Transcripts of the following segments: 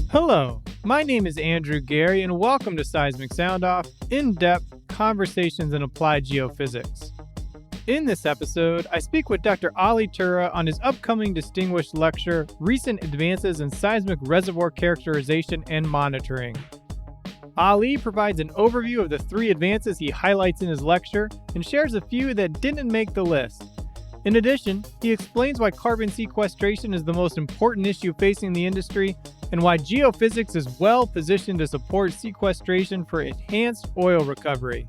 Hello, my name is Andrew Gary, and welcome to Seismic Sound Off, in-depth conversations in applied geophysics. In this episode, I speak with Dr. Ali Tura on his upcoming distinguished lecture, Recent Advances in Seismic Reservoir Characterization and Monitoring. Ali provides an overview of the three advances he highlights in his lecture and shares a few that didn't make the list. In addition, he explains why carbon sequestration is the most important issue facing the industry and why geophysics is well positioned to support sequestration for enhanced oil recovery.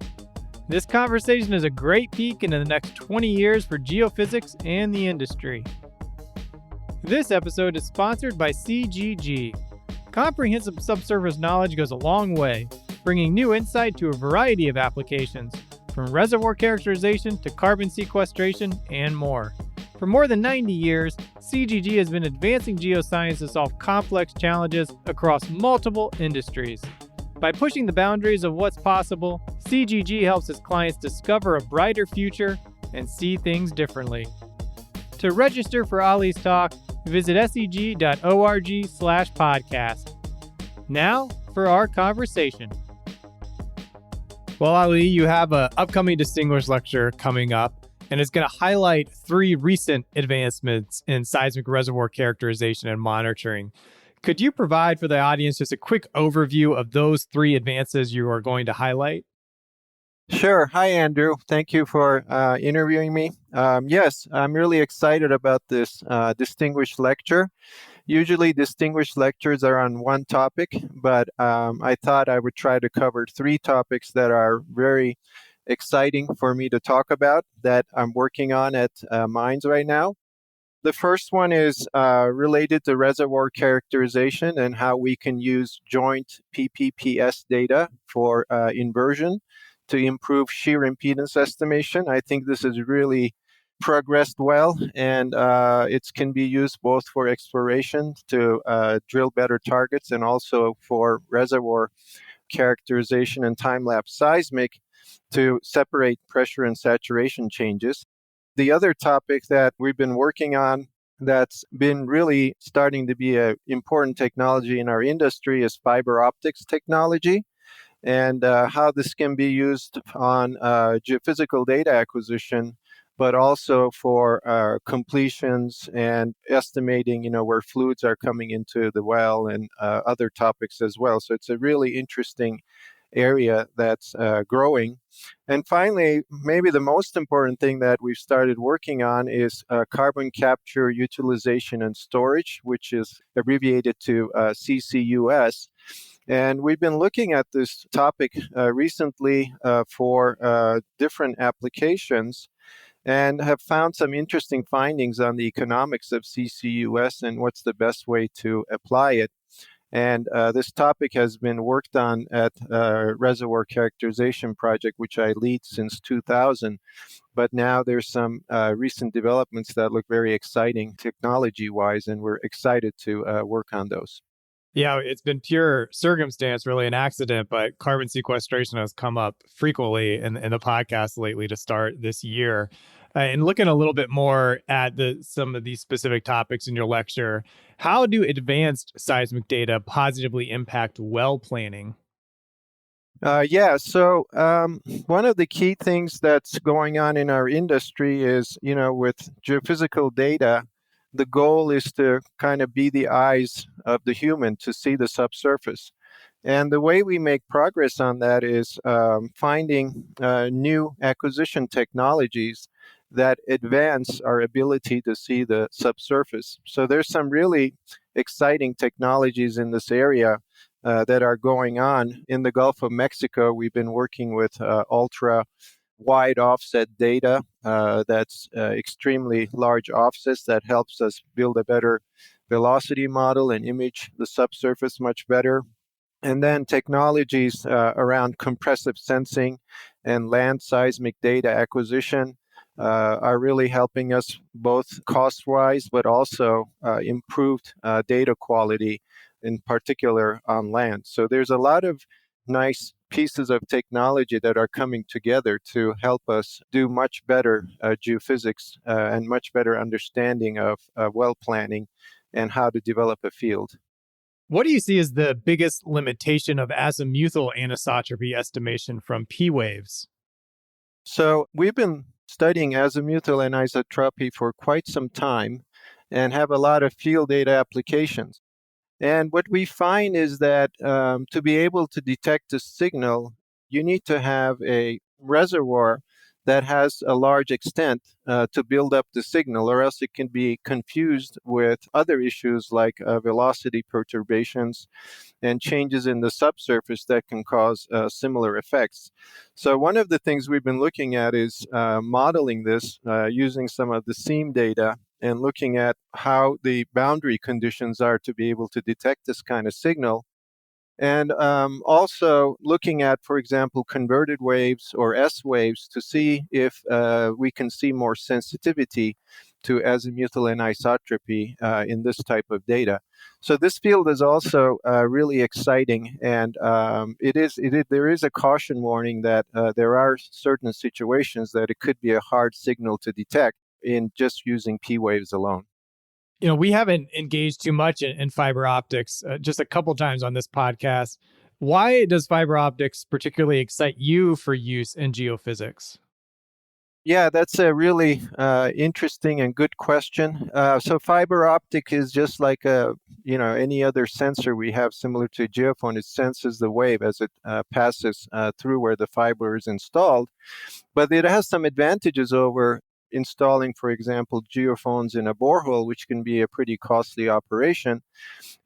This conversation is a great peek into the next 20 years for geophysics and the industry. This episode is sponsored by CGG. Comprehensive subsurface knowledge goes a long way, bringing new insight to a variety of applications, from reservoir characterization to carbon sequestration and more. For more than 90 years, CGG has been advancing geoscience to solve complex challenges across multiple industries. By pushing the boundaries of what's possible, CGG helps its clients discover a brighter future and see things differently. To register for Ali's talk, visit seg.org/podcast. Now for our conversation. Well, Ali, you have an upcoming distinguished lecture coming up, and it's going to highlight three recent advancements in seismic reservoir characterization and monitoring. Could you provide for the audience just a quick overview of those three advances you are going to highlight? Sure. Hi, Andrew. Thank you for interviewing me. Yes, I'm really excited about this distinguished lecture. Usually distinguished lectures are on one topic, but I thought I would try to cover three topics that are very exciting for me to talk about that I'm working on at Mines right now. The first one is related to reservoir characterization and how we can use joint PPPS data for inversion to improve shear impedance estimation. I think this has really progressed well, and it can be used both for exploration to drill better targets and also for reservoir characterization and time-lapse seismic to separate pressure and saturation changes. The other topic that we've been working on that's been really starting to be an important technology in our industry is fiber optics technology, and how this can be used on geophysical data acquisition, but also for completions and estimating, where fluids are coming into the well and other topics as well. So it's a really interesting area that's growing. And finally, maybe the most important thing that we've started working on is carbon capture, utilization, and storage, which is abbreviated to CCUS. And we've been looking at this topic recently for different applications and have found some interesting findings on the economics of CCUS and what's the best way to apply it. And this topic has been worked on at Reservoir Characterization Project, which I lead since 2000. But now there's some recent developments that look very exciting technology-wise, and we're excited to work on those. Yeah, it's been pure circumstance, really an accident, but carbon sequestration has come up frequently in the podcast lately to start this year. And looking a little bit more at some of these specific topics in your lecture, how do advanced seismic data positively impact well planning? So one of the key things that's going on in our industry is, with geophysical data, the goal is to kind of be the eyes of the human to see the subsurface. And the way we make progress on that is finding new acquisition technologies that advance our ability to see the subsurface. So there's some really exciting technologies in this area that are going on. In the Gulf of Mexico, we've been working with ultra wide offset data that's extremely large offsets that helps us build a better velocity model and image the subsurface much better. And then technologies around compressive sensing and land seismic data acquisition are really helping us both cost-wise, but also improved data quality, in particular on land. So there's a lot of nice pieces of technology that are coming together to help us do much better geophysics and much better understanding of well planning and how to develop a field. What do you see as the biggest limitation of azimuthal anisotropy estimation from P waves? So we've been studying azimuthal anisotropy for quite some time and have a lot of field data applications. And what we find is that to be able to detect a signal, you need to have a reservoir that has a large extent to build up the signal, or else it can be confused with other issues like velocity perturbations and changes in the subsurface that can cause similar effects. So one of the things we've been looking at is modeling this using some of the SEAM data and looking at how the boundary conditions are to be able to detect this kind of signal. And also looking at, for example, converted waves or S waves to see if we can see more sensitivity to azimuthal anisotropy in this type of data. So this field is also really exciting, and there is a caution warning that there are certain situations that it could be a hard signal to detect in just using P waves alone. We haven't engaged too much in fiber optics, just a couple times on this podcast. Why does fiber optics particularly excite you for use in geophysics? Yeah, that's a really interesting and good question. So fiber optic is just like any other sensor we have, similar to a geophone. It senses the wave as it passes through where the fiber is installed. But it has some advantages over installing, for example, geophones in a borehole, which can be a pretty costly operation.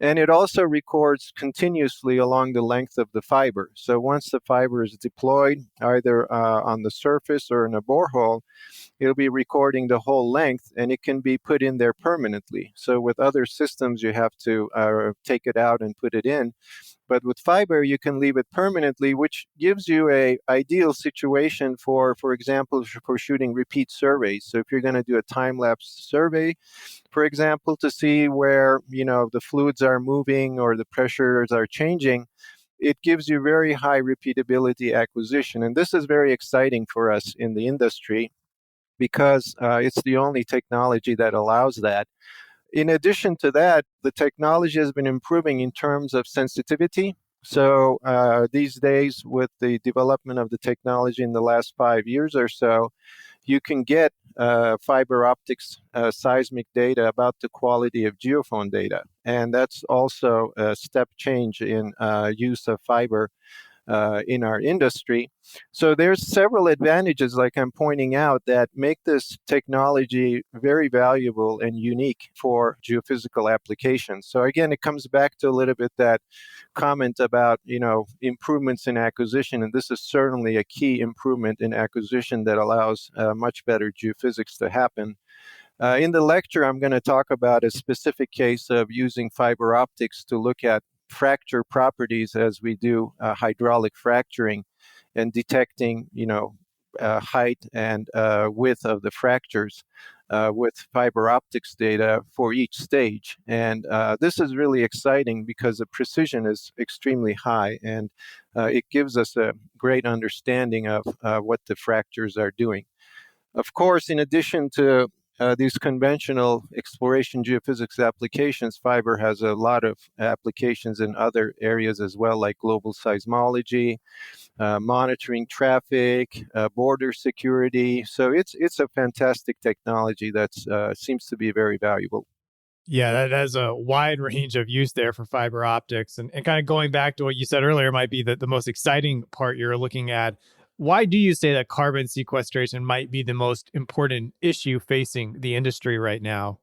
And it also records continuously along the length of the fiber. So once the fiber is deployed, either on the surface or in a borehole, it'll be recording the whole length, and it can be put in there permanently. So with other systems, you have to take it out and put it in. But with fiber, you can leave it permanently, which gives you a ideal situation for example, for shooting repeat surveys. So if you're going to do a time-lapse survey, for example, to see where the fluids are moving or the pressures are changing, it gives you very high repeatability acquisition. And this is very exciting for us in the industry because it's the only technology that allows that. In addition to that, the technology has been improving in terms of sensitivity. So these days, with the development of the technology in the last 5 years or so, you can get fiber optics seismic data about the quality of geophone data. And that's also a step change in use of fiber in our industry. So there's several advantages, like I'm pointing out, that make this technology very valuable and unique for geophysical applications. So again, it comes back to a little bit that comment about improvements in acquisition, and this is certainly a key improvement in acquisition that allows much better geophysics to happen. In the lecture, I'm going to talk about a specific case of using fiber optics to look at fracture properties as we do hydraulic fracturing and detecting, height and width of the fractures with fiber optics data for each stage. And this is really exciting because the precision is extremely high, and it gives us a great understanding of what the fractures are doing. Of course, in addition to these conventional exploration geophysics applications, fiber has a lot of applications in other areas as well, like global seismology, monitoring traffic, border security. So it's a fantastic technology that seems to be very valuable. Yeah, that has a wide range of use there for fiber optics. And kind of going back to what you said earlier, might be the most exciting part you're looking at. Why do you say that carbon sequestration might be the most important issue facing the industry right now?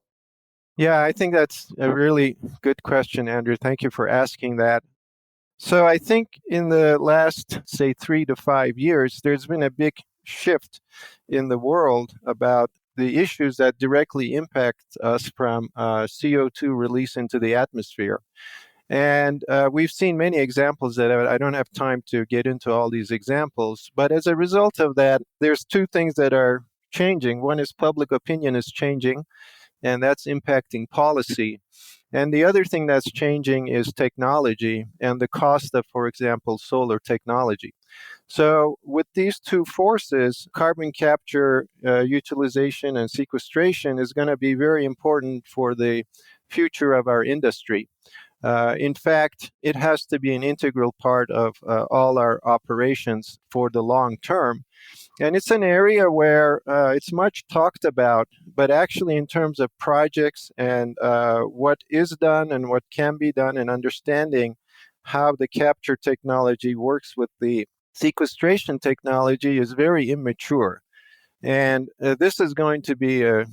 Yeah, I think that's a really good question, Andrew. Thank you for asking that. So I think in the last, say, 3 to 5 years, there's been a big shift in the world about the issues that directly impact us from CO2 release into the atmosphere. And we've seen many examples that I don't have time to get into all these examples. But as a result of that, there's two things that are changing. One is public opinion is changing, and that's impacting policy. And the other thing that's changing is technology and the cost of, for example, solar technology. So, with these two forces, carbon capture, utilization, and sequestration is going to be very important for the future of our industry. In fact, it has to be an integral part of all our operations for the long term. And it's an area where it's much talked about, but actually, in terms of projects and what is done and what can be done, and understanding how the capture technology works with the sequestration technology is very immature. And this is going to be a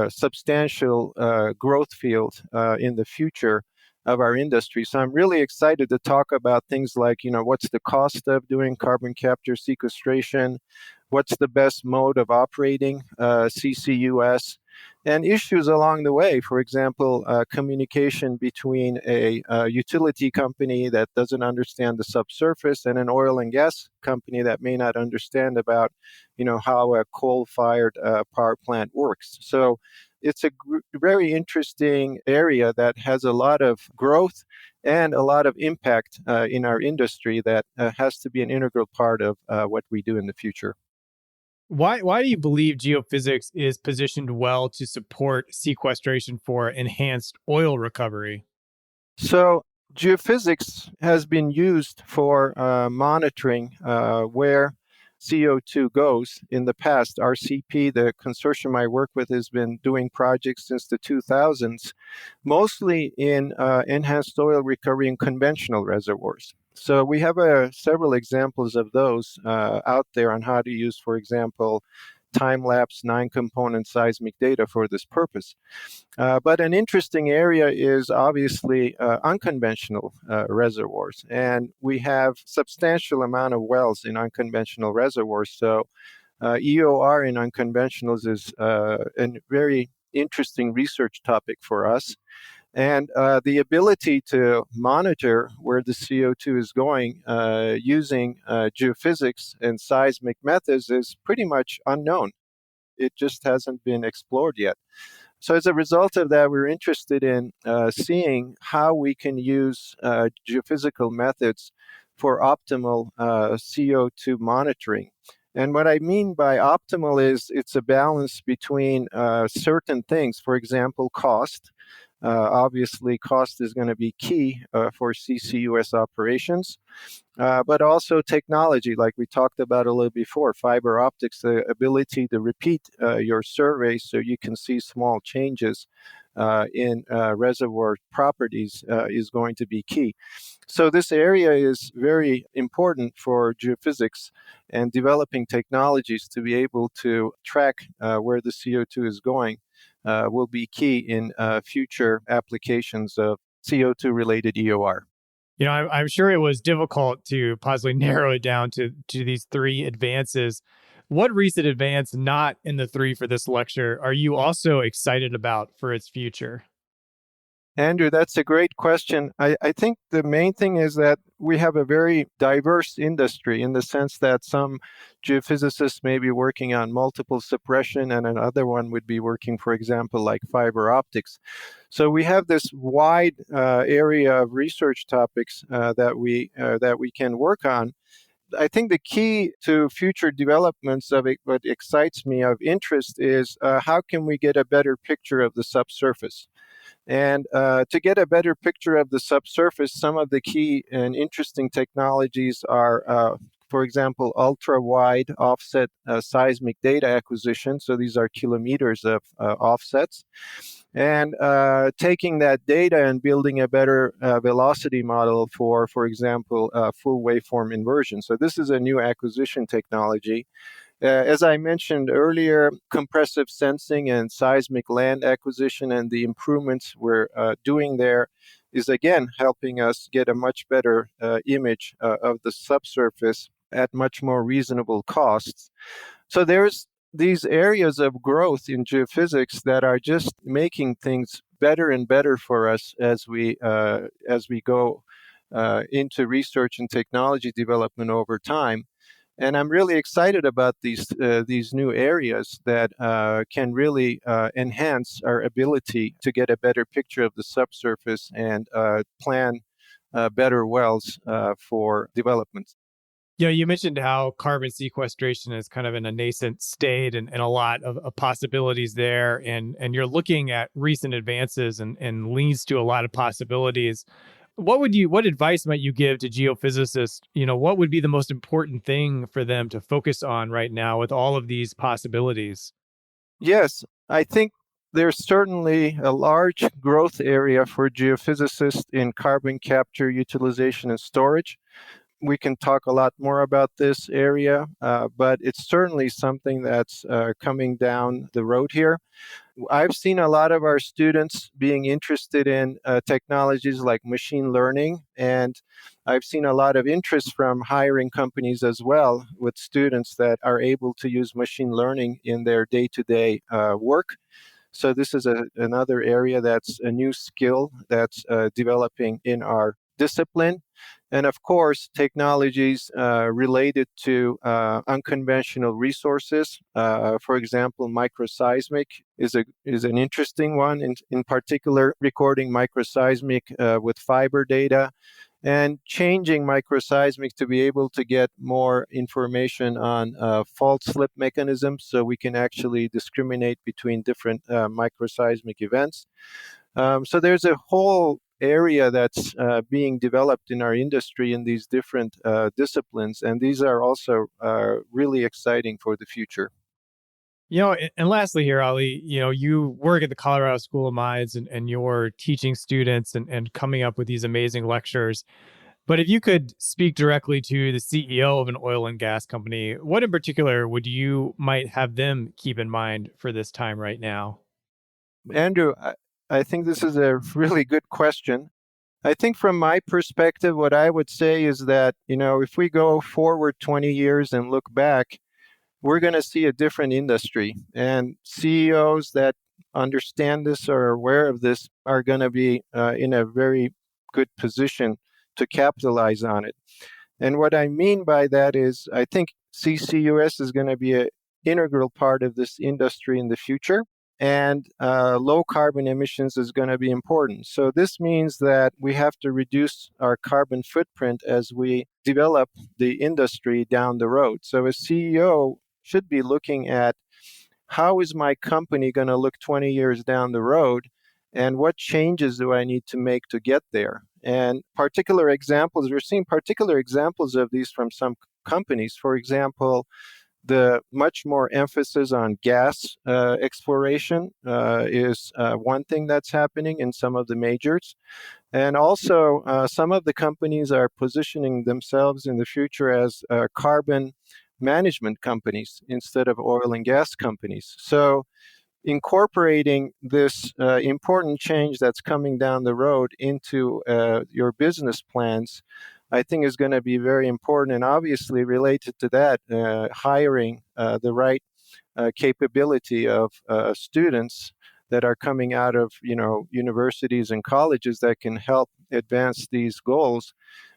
substantial growth field in the future of our industry. So I'm really excited to talk about things like, what's the cost of doing carbon capture sequestration? What's the best mode of operating CCUS? And issues along the way, for example, communication between a utility company that doesn't understand the subsurface and an oil and gas company that may not understand about, how a coal-fired power plant works. So it's a very interesting area that has a lot of growth and a lot of impact in our industry that has to be an integral part of what we do in the future. Why do you believe geophysics is positioned well to support sequestration for enhanced oil recovery? So, geophysics has been used for monitoring where CO2 goes in the past. RCP, the consortium I work with, has been doing projects since the 2000s, mostly in enhanced oil recovery in conventional reservoirs. So, we have several examples of those out there on how to use, for example, time-lapse 9-component seismic data for this purpose. But an interesting area is obviously unconventional reservoirs, and we have substantial amount of wells in unconventional reservoirs. So EOR in unconventionals is a very interesting research topic for us. And the ability to monitor where the CO2 is going using geophysics and seismic methods is pretty much unknown. It just hasn't been explored yet. So as a result of that, we're interested in seeing how we can use geophysical methods for optimal CO2 monitoring. And what I mean by optimal is it's a balance between certain things, for example, cost. Obviously, cost is going to be key for CCUS operations, but also technology, like we talked about a little before, fiber optics, the ability to repeat your survey so you can see small changes in reservoir properties is going to be key. So this area is very important for geophysics, and developing technologies to be able to track where the CO2 is going will be key in future applications of CO2 related EOR. I'm sure it was difficult to possibly narrow it down to these three advances. What recent advance not in the three for this lecture are you also excited about for its future? Andrew, that's a great question. I think the main thing is that we have a very diverse industry in the sense that some geophysicists may be working on multiple suppression, and another one would be working, for example, like fiber optics. So we have this wide area of research topics that we can work on. I think the key to future developments of it, what excites me of interest is how can we get a better picture of the subsurface? And to get a better picture of the subsurface, some of the key and interesting technologies are, for example, ultra-wide offset seismic data acquisition. So these are kilometers of offsets. And taking that data and building a better velocity model for example, full waveform inversion. So this is a new acquisition technology. As I mentioned earlier, compressive sensing and seismic land acquisition and the improvements we're doing there is again helping us get a much better image of the subsurface at much more reasonable costs. So there's these areas of growth in geophysics that are just making things better and better for us as we go into research and technology development over time. And I'm really excited about these new areas that can really enhance our ability to get a better picture of the subsurface and plan better wells for development. You mentioned how carbon sequestration is kind of in a nascent state and a lot of possibilities there. And you're looking at recent advances and leads to a lot of possibilities. What advice might you give to geophysicists? What would be the most important thing for them to focus on right now with all of these possibilities? Yes, I think there's certainly a large growth area for geophysicists in carbon capture, utilization, and storage. We can talk a lot more about this area, but it's certainly something that's coming down the road here. I've seen a lot of our students being interested in technologies like machine learning, and I've seen a lot of interest from hiring companies as well with students that are able to use machine learning in their day-to-day work. So this is another area that's a new skill that's developing in our discipline. And of course, technologies related to unconventional resources. For example, microseismic is an interesting one, in particular, recording microseismic with fiber data and changing microseismic to be able to get more information on fault slip mechanisms so we can actually discriminate between different microseismic events. So there's a whole area that's being developed in our industry in these different disciplines, and these are also really exciting for the future. And lastly here, Ali, you work at the Colorado School of Mines and you're teaching students and coming up with these amazing lectures. But if you could speak directly to the CEO of an oil and gas company, what in particular would you might have them keep in mind for this time right now? Andrew, I think this is a really good question. I think from my perspective, what I would say is that, if we go forward 20 years and look back, we're going to see a different industry. And CEOs that understand this or are aware of this are going to be in a very good position to capitalize on it. And what I mean by that is I think CCUS is going to be an integral part of this industry in the future. And low carbon emissions is going to be important. So this means that we have to reduce our carbon footprint as we develop the industry down the road. So a CEO should be looking at how is my company going to look 20 years down the road, and what changes do I need to make to get there? And particular examples, we're seeing particular examples of these from some companies. For example, the much more emphasis on gas exploration is one thing that's happening in some of the majors. And also, some of the companies are positioning themselves in the future as carbon management companies instead of oil and gas companies. So incorporating this important change that's coming down the road into your business plans, I think is going to be very important. And obviously related to that, hiring the right capability of students that are coming out of universities and colleges that can help advance these goals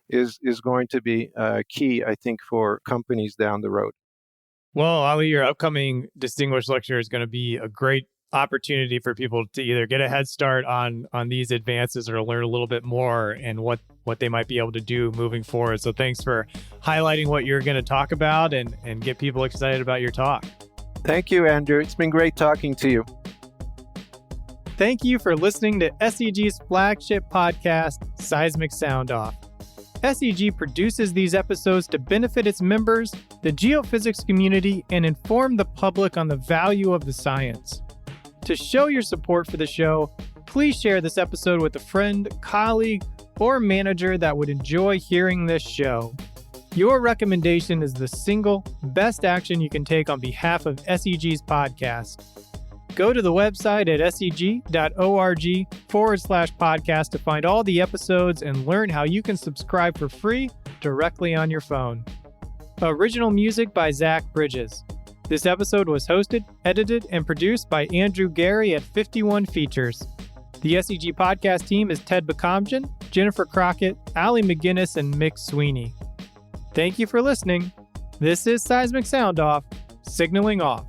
is going to be key, I think, for companies down the road. Well, Ali, your upcoming distinguished lecture is going to be a great opportunity for people to either get a head start on these advances or learn a little bit more and what they might be able to do moving forward. So thanks for highlighting what you're going to talk about and get people excited about your talk. Thank you, Andrew. It's been great talking to you. Thank you for listening to SEG's flagship podcast, Seismic Sound Off. SEG produces these episodes to benefit its members, the geophysics community, and inform the public on the value of the science. To show your support for the show, please share this episode with a friend, colleague, or manager that would enjoy hearing this show. Your recommendation is the single best action you can take on behalf of SEG's podcast. Go to the website at seg.org/podcast to find all the episodes and learn how you can subscribe for free directly on your phone. Original music by Zach Bridges. This episode was hosted, edited, and produced by Andrew Gary at 51 Features. The SEG podcast team is Ted Bakamjian, Jennifer Crockett, Ali McGinnis, and Mick Sweeney. Thank you for listening. This is Seismic Sound Off, signaling off.